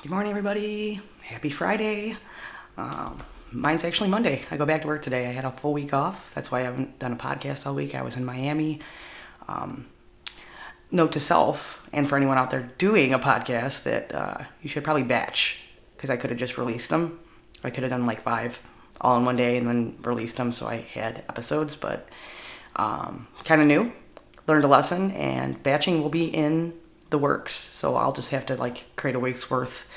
Good morning, everybody. Happy Friday. Mine's actually Monday. I go back to work today. I had a full week off. That's why I haven't done a podcast all week. I was in Miami. Note to self, and for anyone out there doing a podcast, that you should probably batch, because I could have just released them. I could have done like 5 all in one day and then released them so I had episodes, but kind of new. Learned a lesson, and batching will be in the works. So I'll just have to create a week's worth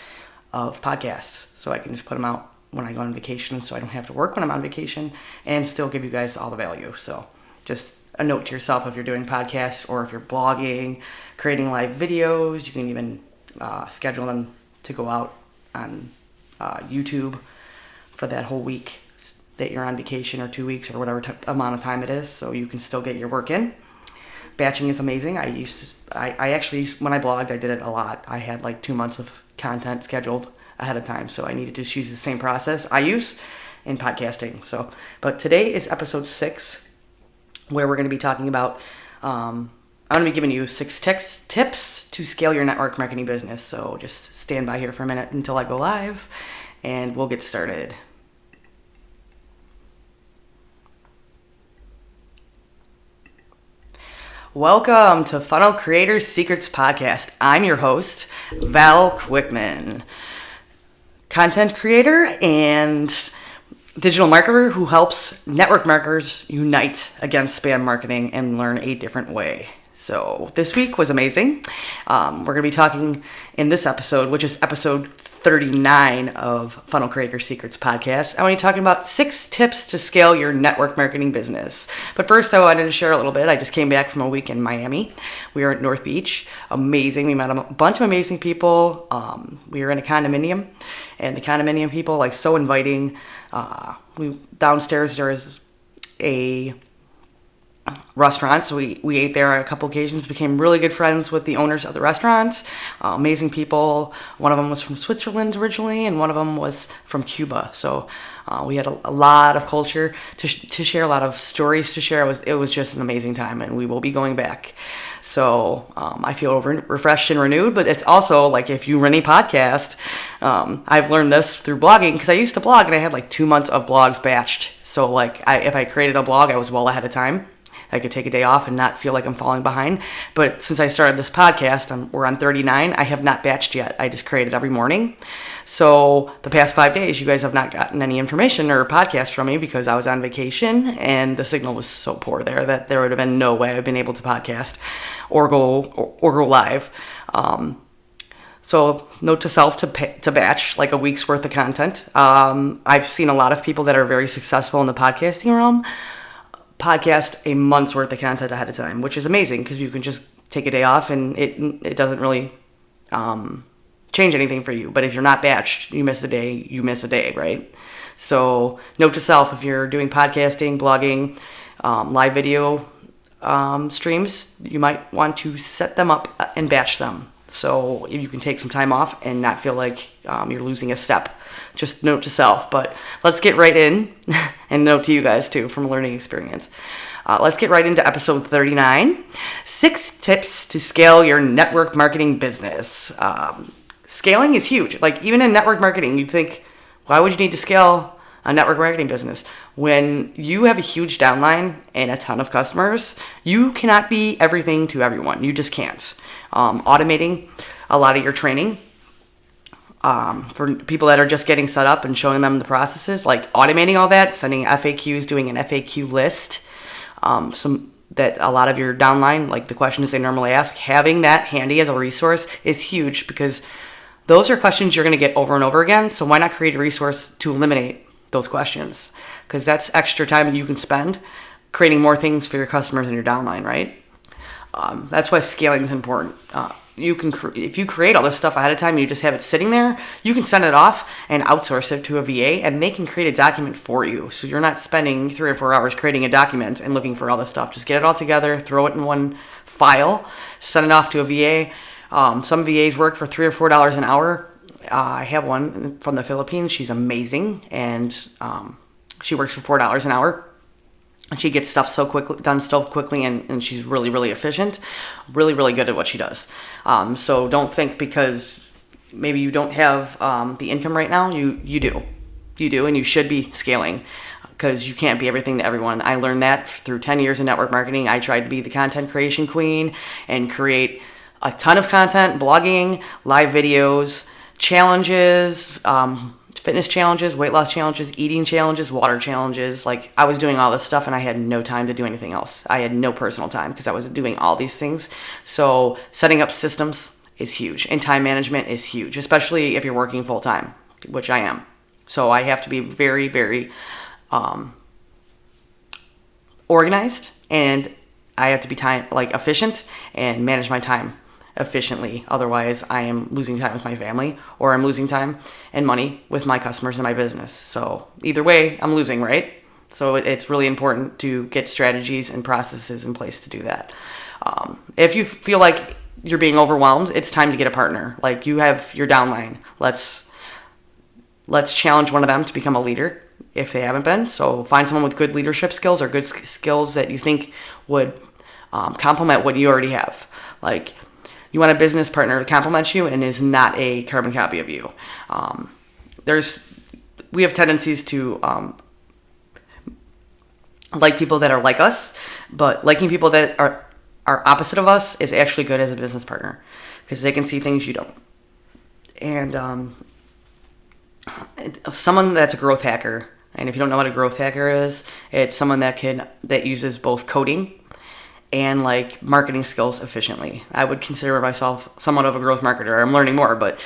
of podcasts so I can just put them out when I go on vacation, so I don't have to work when I'm on vacation and still give you guys all the value. So just a note to yourself, if you're doing podcasts or if you're blogging, creating live videos, you can even schedule them to go out on YouTube for that whole week that you're on vacation, or 2 weeks, or whatever amount of time it is, so you can still get your work in. Batching is amazing. I actually, when I blogged, I did it a lot. I had 2 months of content scheduled ahead of time, so I needed to use the same process I use in podcasting. But today is episode 6, where we're going to be talking about, I'm going to be giving you 6 tips to scale your network marketing business. So just stand by here for a minute until I go live, and we'll get started. Welcome to Funnel Creators Secrets Podcast. I'm your host, Val Kuikman, content creator and digital marketer who helps network marketers unite against spam marketing and learn a different way. So this week was amazing. We're going to be talking in this episode, which is episode 39 of Funnel Creator Secrets Podcast. I'm going to be talking about 6 tips to scale your network marketing business. But first, I wanted to share a little bit. I just came back from a week in Miami. We were at North Beach. Amazing. We met a bunch of amazing people. We were in a condominium, and the condominium people, so inviting. Downstairs there is a restaurant, so we ate there on a couple occasions, became really good friends with the owners of the restaurant. Amazing people. One of them was from Switzerland originally, and one of them was from Cuba. So we had a lot of culture to share, a lot of stories to share. It was just an amazing time, and we will be going back. So I feel refreshed and renewed, but it's also if you run a podcast, I've learned this through blogging, because I used to blog and I had 2 months of blogs batched. So if I created a blog, I was well ahead of time. I could take a day off and not feel like I'm falling behind. But since I started this podcast, we're on 39. I have not batched yet. I just create it every morning. So the past 5 days, you guys have not gotten any information or podcast from me because I was on vacation and the signal was so poor there that there would have been no way I've been able to podcast or go live. So note to self to batch a week's worth of content. I've seen a lot of people that are very successful in the podcasting realm podcast a month's worth of content ahead of time, which is amazing because you can just take a day off and it doesn't really change anything for you. But if you're not batched, you miss a day, right? So note to self, if you're doing podcasting, blogging, live video streams, you might want to set them up and batch them so you can take some time off and not feel like you're losing a step. Just note to self. But let's get right in, and note to you guys too from a learning experience. Let's get right into episode 39. 6 tips to scale your network marketing business. Scaling is huge. Even in network marketing, you'd think, why would you need to scale a network marketing business? When you have a huge downline and a ton of customers, you cannot be everything to everyone. You just can't. Automating a lot of your training, for people that are just getting set up and showing them the processes, automating all that, sending FAQs, doing an FAQ list, some that a lot of your downline, the questions they normally ask, having that handy as a resource is huge, because those are questions you're going to get over and over again. So why not create a resource to eliminate those questions? Because that's extra time that you can spend creating more things for your customers and your downline, right? That's why scaling is important. If you create all this stuff ahead of time and you just have it sitting there, you can send it off and outsource it to a VA, and they can create a document for you. So you're not spending 3 or 4 hours creating a document and looking for all this stuff. Just get it all together, throw it in one file, send it off to a VA. Some VAs work for $3 or $4 an hour. I have one from the Philippines. She's amazing, and she works for $4 an hour. And she gets stuff done so quickly, and she's really, really efficient, really, really good at what she does. So don't think because maybe you don't have the income right now. You do, and you should be scaling, because you can't be everything to everyone. I learned that through 10 years in network marketing. I tried to be the content creation queen and create a ton of content, blogging, live videos, challenges, fitness challenges, weight loss challenges, eating challenges, water challenges. Like, I was doing all this stuff and I had no time to do anything else. I had no personal time because I was doing all these things. So setting up systems is huge, and time management is huge, especially if you're working full time, which I am. So I have to be very, very organized, and I have to be efficient and manage my time efficiently. Otherwise, I am losing time with my family, or I'm losing time and money with my customers and my business. So either way, I'm losing, right? So it's really important to get strategies and processes in place to do that. If you feel like you're being overwhelmed, it's time to get a partner. Like, you have your downline. Let's challenge one of them to become a leader if they haven't been. So find someone with good leadership skills, or good skills that you think would complement what you already have. Like, you want a business partner that complements you and is not a carbon copy of you. We have tendencies to like people that are like us, but liking people that are opposite of us is actually good as a business partner, because they can see things you don't. And someone that's a growth hacker, and if you don't know what a growth hacker is, it's someone that uses both coding and like marketing skills efficiently. I would consider myself somewhat of a growth marketer. I'm learning more, but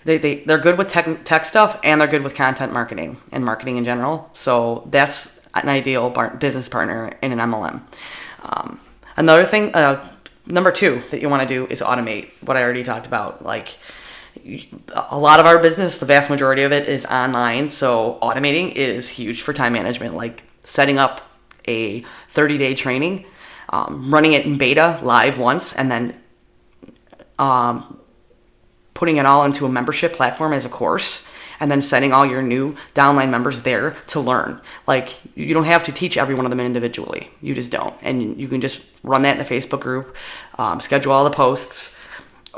they're good with tech stuff, and they're good with content marketing and marketing in general. So that's an ideal business partner in an MLM. Another thing, number 2 that you want to do is automate what I already talked about. Like, a lot of our business, the vast majority of it is online. So automating is huge for time management. Like, setting up a 30-day training, running it in beta live once, and then putting it all into a membership platform as a course, and then sending all your new downline members there to learn. Like, you don't have to teach every one of them individually. You just don't. And you can just run that in a Facebook group, schedule all the posts,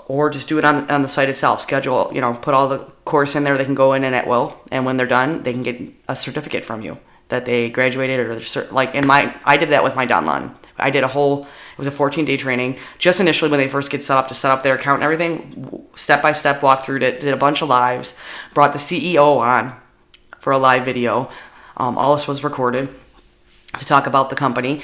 or just do it on the site itself. Schedule, put all the course in there. They can go in and at will, and when they're done, they can get a certificate from you that they graduated, or I did that with my downline. I did it was a 14-day training, just initially when they first get set up, to set up their account and everything, step-by-step walk through it, did a bunch of lives, brought the CEO on for a live video. All this was recorded to talk about the company.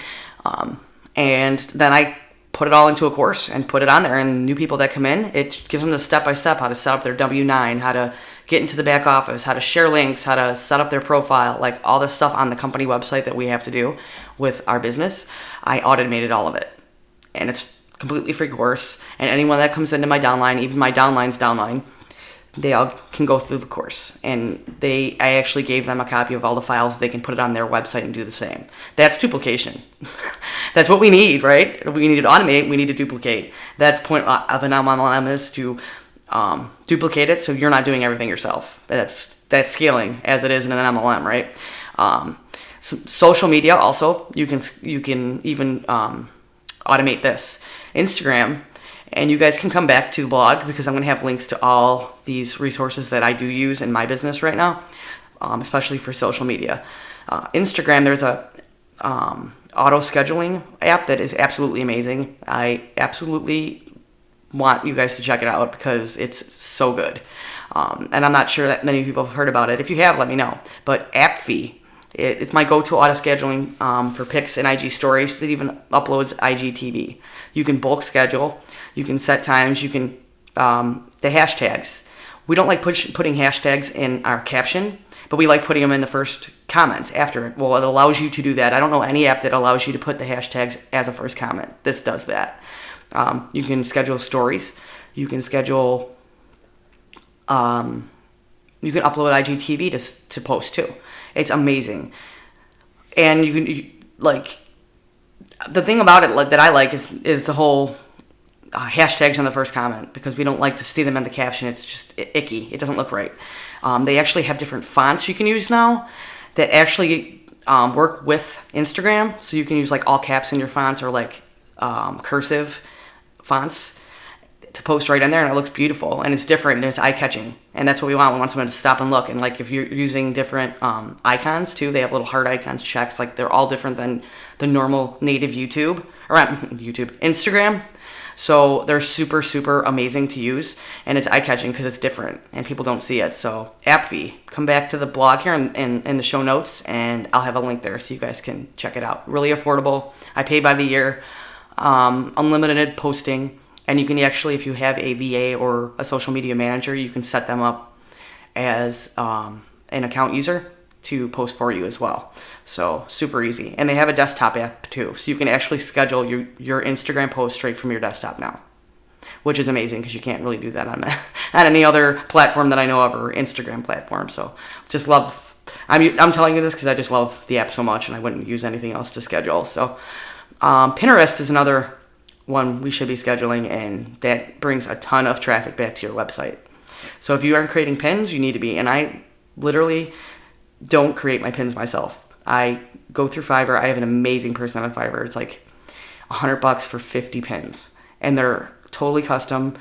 And then I put it all into a course and put it on there, and new people that come in, it gives them the step-by-step how to set up their W-9, how to get into the back office, how to share links, how to set up their profile, like all this stuff on the company website that we have to do with our business. I automated all of it, and it's a completely free course. And anyone that comes into my downline, even my downline's downline, they all can go through the course. And I actually gave them a copy of all the files. They can put it on their website and do the same. That's duplication. That's what we need, right? We need to automate. We need to duplicate. That's the point of an MLM, is to duplicate it, so you're not doing everything yourself. That's scaling, as it is in an MLM, right? Social media also, you can even automate this. Instagram, and you guys can come back to the blog, because I'm going to have links to all these resources that I do use in my business right now, especially for social media. Instagram, there's a auto scheduling app that is absolutely amazing. I absolutely want you guys to check it out, because it's so good. And I'm not sure that many people have heard about it. If you have, let me know. But AppFee, it's my go-to auto scheduling for pics and IG stories. It even uploads IGTV. You can bulk schedule. You can set times. You can the hashtags. We don't like putting hashtags in our caption, but we like putting them in the first comments after it. Well, it allows you to do that. I don't know any app that allows you to put the hashtags as a first comment. This does that. You can schedule stories. You can schedule. You can upload IGTV to post too. It's amazing, and the thing about it that I like is the whole hashtags on the first comment, because we don't like to see them in the caption. It's just icky. It doesn't look right. They actually have different fonts you can use now that actually work with Instagram. So you can use like all caps in your fonts, or like cursive fonts to post right in there, and it looks beautiful and it's different and it's eye-catching, and that's what we want. We want someone to stop and look. And like if you're using different icons too, they have little heart icons, checks, like they're all different than the normal native YouTube or Instagram. So they're super, super amazing to use, and it's eye-catching because it's different and people don't see it. So AppV, come back to the blog here in the show notes, and I'll have a link there so you guys can check it out. Really affordable. I pay by the year, unlimited posting, and you can actually, if you have a VA or a social media manager, you can set them up as an account user to post for you as well. So super easy. And they have a desktop app too, so you can actually schedule your Instagram post straight from your desktop now, which is amazing because you can't really do that on any other platform that I know of, or Instagram platform. So just love, I'm telling you this because I just love the app so much, and I wouldn't use anything else to schedule. So Pinterest is another one we should be scheduling, and that brings a ton of traffic back to your website. So if you aren't creating pins, you need to be. And I literally don't create my pins myself. I go through Fiverr. I have an amazing person on Fiverr. It's like $100 for 50 pins, and they're totally custom,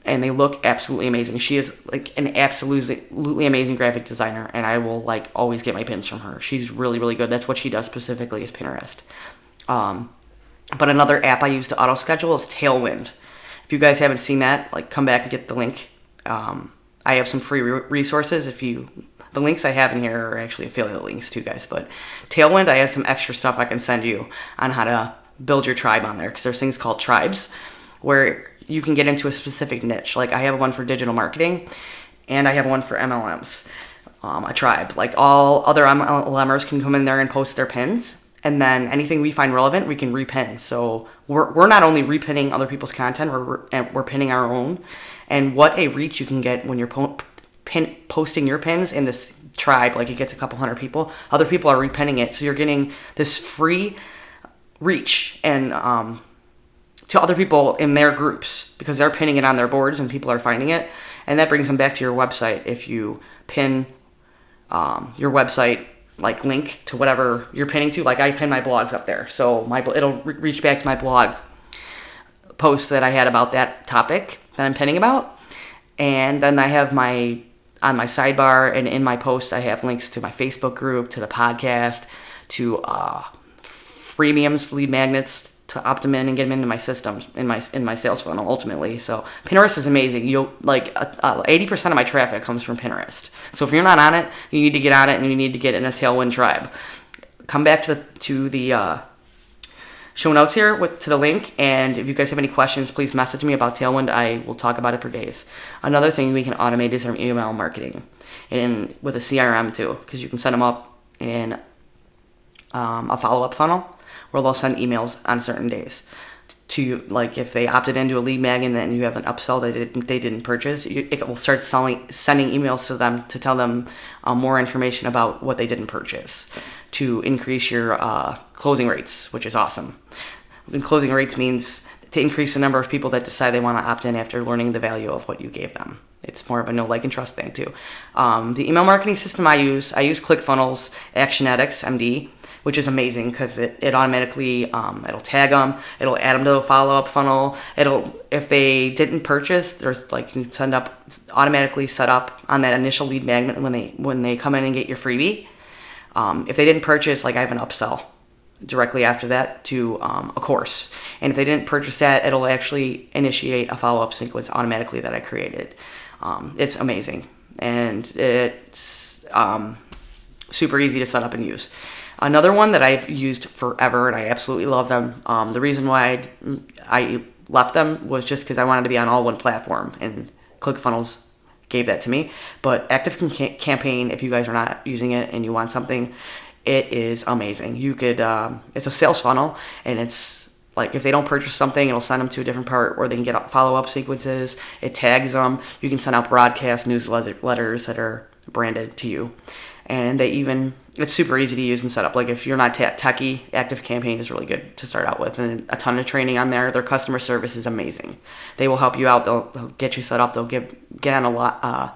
and they look absolutely amazing. She is like an absolutely amazing graphic designer, and I will like always get my pins from her. She's really, really good. That's what she does specifically, is Pinterest. But another app I use to auto schedule is Tailwind. If you guys haven't seen that, like, come back and get the link. I have some free resources. The links I have in here are actually affiliate links too, guys. But Tailwind, I have some extra stuff I can send you on how to build your tribe on there, because there's things called tribes where you can get into a specific niche. Like I have one for digital marketing, and I have one for MLMs, a tribe. Like all other MLMers can come in there and post their pins, and then anything we find relevant, we can repin. So we're not only repinning other people's content, we're pinning our own. And what a reach you can get when you're posting your pins in this tribe. Like it gets a couple hundred people. Other people are repinning it, so you're getting this free reach and to other people in their groups, because they're pinning it on their boards and people are finding it, and that brings them back to your website. If you pin your website like link to whatever you're pinning to, like I pin my blogs up there, so it'll reach back to my blog post that I had about that topic that I'm pinning about. And then I have on my sidebar and in my post, I have links to my Facebook group, to the podcast, to freemiums, lead magnets, to opt them in and get them into my systems, in my sales funnel ultimately. So Pinterest is amazing. 80% of my traffic comes from Pinterest. So if you're not on it, you need to get on it, and you need to get in a Tailwind tribe. Come back to the show notes here to the link, and if you guys have any questions, please message me about Tailwind. I will talk about it for days. Another thing we can automate is our email marketing, and with a CRM too, because you can set them up in a follow-up funnel where they'll send emails on certain days to, like, if they opted into a lead mag and then you have an upsell that they didn't purchase, it will start sending emails to them to tell them more information about what they didn't purchase, to increase your closing rates, which is awesome. And closing rates means to increase the number of people that decide they want to opt in after learning the value of what you gave them. It's more of a know, like, and trust thing too. The email marketing system I use ClickFunnels Actionetics MD, which is amazing because it automatically, it'll tag them, it'll add them to the follow-up funnel. If they didn't purchase, there's like, you can automatically set up on that initial lead magnet when they come in and get your freebie. If they didn't purchase, like, I have an upsell directly after that to a course. And if they didn't purchase that, it'll actually initiate a follow-up sequence automatically that I created. It's amazing, and it's super easy to set up and use. Another one that I've used forever, and I absolutely love them. The reason why I left them was just because I wanted to be on all one platform, and ClickFunnels gave that to me. But Active Campaign, if you guys are not using it and you want something, it is amazing. You could, it's a sales funnel, and it's like if they don't purchase something, it'll send them to a different part, or they can get follow-up sequences. It tags them. You can send out broadcast newsletters that are branded to you. And it's super easy to use and set up. Like if you're not techie, Active Campaign is really good to start out with, and a ton of training on there. Their customer service is amazing. They will help you out. They'll get you set up. They'll get on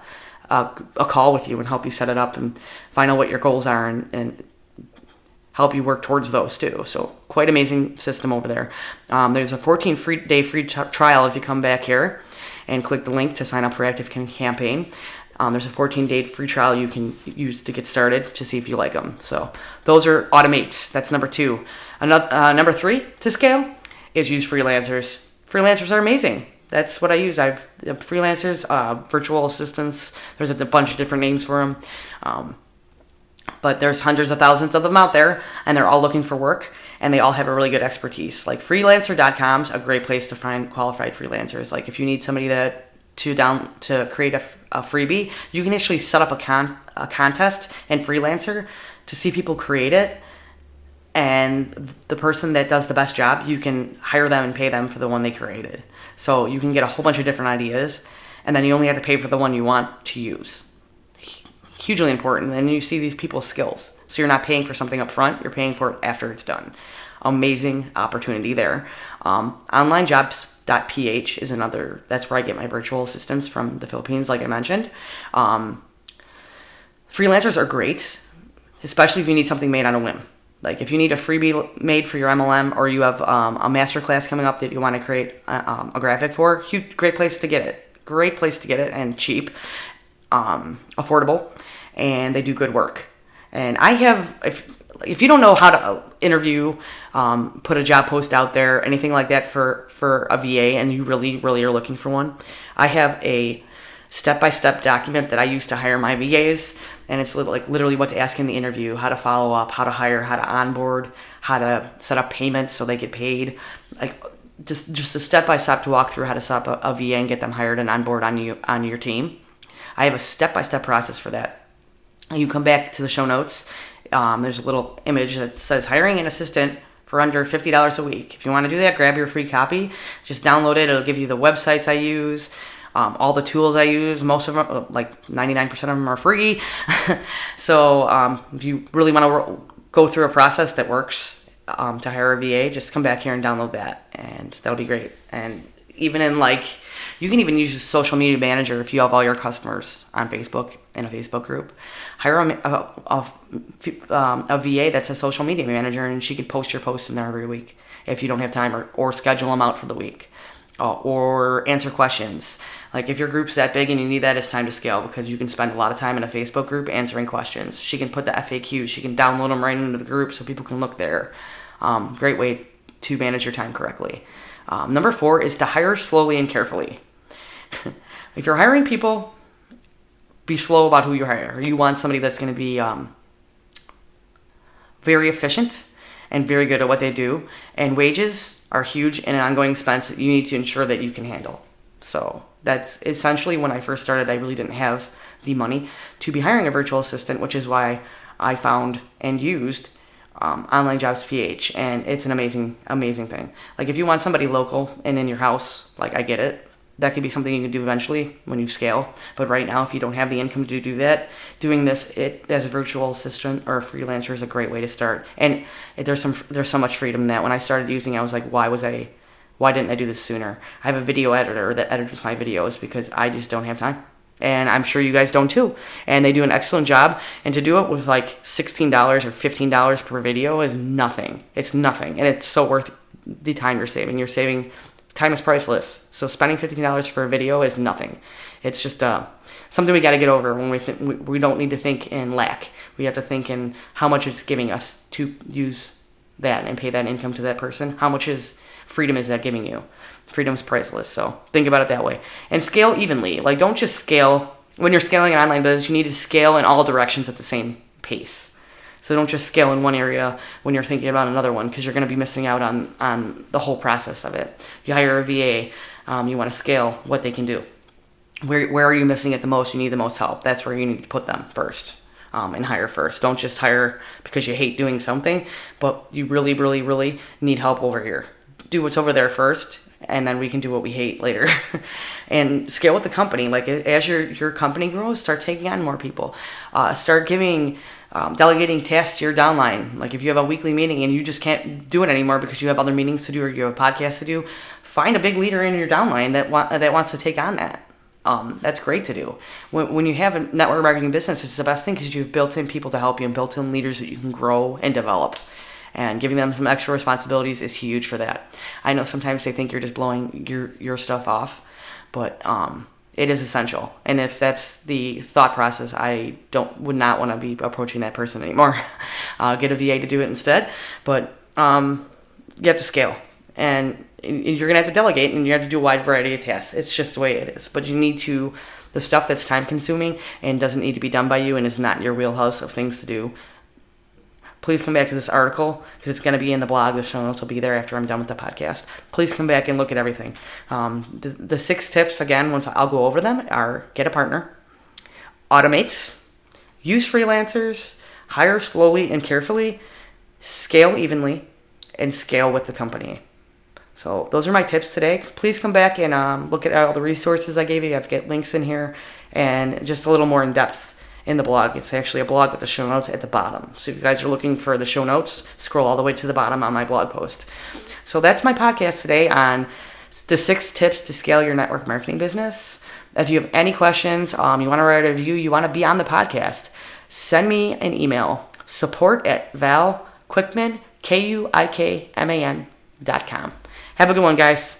a call with you and help you set it up and find out what your goals are and help you work towards those too. So quite amazing system over there. There's a 14-day free trial if you come back here and click the link to sign up for Active Campaign. There's a 14-day free trial you can use to get started to see if you like them. So those are automate. That's number 2. Number 3 to scale is use freelancers. Freelancers are amazing. That's what I use. I've freelancers, virtual assistants. There's a bunch of different names for them. But there's hundreds of thousands of them out there, and they're all looking for work, and they all have a really good expertise. Like freelancer.com's a great place to find qualified freelancers. Like if you need somebody to create a freebie, you can actually set up a contest in Freelancer to see people create it, and the person that does the best job, you can hire them and pay them for the one they created. So you can get a whole bunch of different ideas, and then you only have to pay for the one you want to use. Hugely important. And you see these people's skills. So you're not paying for something up front, you're paying for it after it's done. Amazing opportunity there. Onlinejobs.ph is another, that's where I get my virtual assistants from the Philippines, like I mentioned. Freelancers are great, especially if you need something made on a whim. Like if you need a freebie made for your MLM, or you have a masterclass coming up that you want to create a graphic for, great place to get it. Great place to get it, and cheap, affordable, and they do good work. And I have, if you don't know how to interview, put a job post out there, anything like that for a VA, and you really, really are looking for one, I have a step-by-step document that I use to hire my VAs, and it's literally what to ask in the interview, how to follow up, how to hire, how to onboard, how to set up payments so they get paid, like just a step-by-step to walk through how to set up a VA and get them hired and onboard on your team. I have a step-by-step process for that. You come back to the show notes. There's a little image that says hiring an assistant for under $50 a week. If you want to do that, grab your free copy. Just download it. It'll give you the websites I use, all the tools I use. Most of them, like 99% of them, are free. So if you really want to go through a process that works to hire a VA, just come back here and download that, and that'll be great. And even in you can even use a social media manager if you have all your customers on Facebook in a Facebook group. Hire a VA that's a social media manager, and she can post your posts in there every week if you don't have time, or schedule them out for the week, or answer questions. Like if your group's that big and you need that, it's time to scale, because you can spend a lot of time in a Facebook group answering questions. She can put the FAQs, she can download them right into the group so people can look there. Great way to manage your time correctly. Number 4 is to hire slowly and carefully. If you're hiring people, be slow about who you hire. You want somebody that's going to be very efficient and very good at what they do. And wages are huge and an ongoing expense that you need to ensure that you can handle. So that's essentially, when I first started, I really didn't have the money to be hiring a virtual assistant, which is why I found and used Online Jobs PH, and it's an amazing, amazing thing. Like if you want somebody local and in your house, like I get it, that could be something you can do eventually when you scale. But right now, if you don't have the income to do that, doing this as a virtual assistant or a freelancer is a great way to start. And there's so much freedom in that. When I started using it, I was like, why didn't I do this sooner? I have a video editor that edits my videos because I just don't have time. And I'm sure you guys don't too. And they do an excellent job. And to do it with like $16 or $15 per video is nothing. It's nothing. And it's so worth the time you're saving. Time is priceless. So spending $15 for a video is nothing. It's just something we got to get over when we don't need to think in lack. We have to think in how much it's giving us to use that and pay that income to that person. How much freedom is that giving you? Freedom is priceless. So think about it that way. And scale evenly. Like don't just scale. When you're scaling an online business, you need to scale in all directions at the same pace. So don't just scale in one area when you're thinking about another one, because you're going to be missing out on the whole process of it. You hire a VA, you want to scale what they can do. Where are you missing it the most? You need the most help. That's where you need to put them first, and hire first. Don't just hire because you hate doing something, but you really, really, really need help over here. Do what's over there first, and then we can do what we hate later. And scale with the company. Like as your company grows, start taking on more people. Start delegating tasks to your downline. Like if you have a weekly meeting and you just can't do it anymore because you have other meetings to do or you have a podcast to do, find a big leader in your downline that wants to take on that. That's great to do. When you have a network marketing business, it's the best thing because you've built in people to help you and built in leaders that you can grow and develop. And giving them some extra responsibilities is huge for that. I know sometimes they think you're just blowing your stuff off, but it is essential. And if that's the thought process, I would not want to be approaching that person anymore. Get a VA to do it instead. But you have to scale. And you're going to have to delegate, and you have to do a wide variety of tasks. It's just the way it is. But you need to, the stuff that's time consuming and doesn't need to be done by you and is not in your wheelhouse of things to do, please come back to this article because it's going to be in the blog. The show notes will be there after I'm done with the podcast. Please come back and look at everything. The 6 tips, again, once I'll go over them, are get a partner, automate, use freelancers, hire slowly and carefully, scale evenly, and scale with the company. So those are my tips today. Please come back and look at all the resources I gave you. I've got links in here and just a little more in depth in the blog. It's actually a blog with the show notes at the bottom. So if you guys are looking for the show notes, scroll all the way to the bottom on my blog post. So that's my podcast today on the 6 tips to scale your network marketing business. If you have any questions, you want to write a review, you want to be on the podcast, send me an email, support@valkuikman, KUIKMAN.com. Have a good one, guys.